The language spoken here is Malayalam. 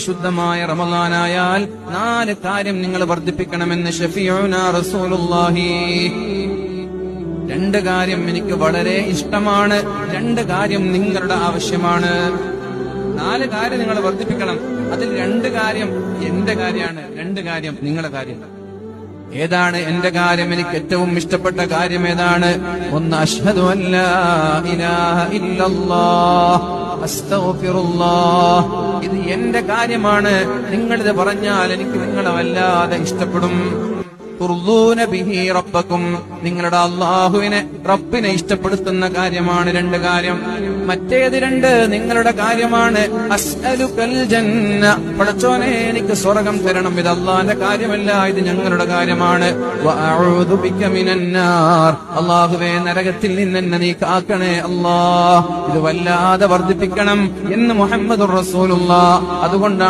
ശുദ്ധമായ റമളാനായാൽ 4 കാര്യം നിങ്ങൾ വർദ്ധിപ്പിക്കണമെന്ന് ഷഫീഉനാ റസൂലുള്ളാഹി. 2 കാര്യം എനിക്ക് വളരെ ഇഷ്ടമാണ്, 2 കാര്യം നിങ്ങളുടെ ആവശ്യമാണ്. 4 കാര്യം നിങ്ങൾ വർദ്ധിപ്പിക്കണം. അതിൽ 2 കാര്യം എന്റെ കാര്യമാണ്, 2 കാര്യം നിങ്ങളുടെ കാര്യം. ഏതാണ് എന്റെ കാര്യം? എനിക്ക് ഏറ്റവും ഇഷ്ടപ്പെട്ട കാര്യം ഏതാണ്? ഒന്ന്, അശ്ഹദു അല്ലാ ഇലാഹ ഇല്ലല്ലാഹ് അസ്തഗ്ഫിറുല്ലാഹ്. ഇത് എന്റെ കാര്യമാണ്. നിങ്ങളിത് പറഞ്ഞാൽ എനിക്ക് നിങ്ങളെ വല്ലാതെ ഇഷ്ടപ്പെടും. തുർദൂന ബിഹി റബ്ബക്കും, നിങ്ങളുടെ അല്ലാഹുവിനെ റബ്ബിനെ ഇഷ്ടപ്പെടുത്തുന്ന കാര്യമാണ് 2 കാര്യം. മറ്റേത് 2 നിങ്ങളുടെ കാര്യമാണ്. അസ്അലുകൽ ജന്ന, പടച്ചോനെ എനിക്ക് സ്വർഗ്ഗം തരണം. ഇത് അല്ലാഹുവിന്റെ കാര്യമല്ല, ഇത് ഞങ്ങളുടെ കാര്യമാണ്. വഅഊദു ബിക മിനന്നാർ, അല്ലാഹുവേ നരകത്തിൽ നിന്ന് എന്നെ നീ കാക്കണേ അല്ലാഹ്. ഇത് വല്ലാതെ വർദ്ധിപ്പിക്കണം എന്ന് മുഹമ്മദുർ റസൂലുള്ളാഹ്. അതുകൊണ്ടാണ്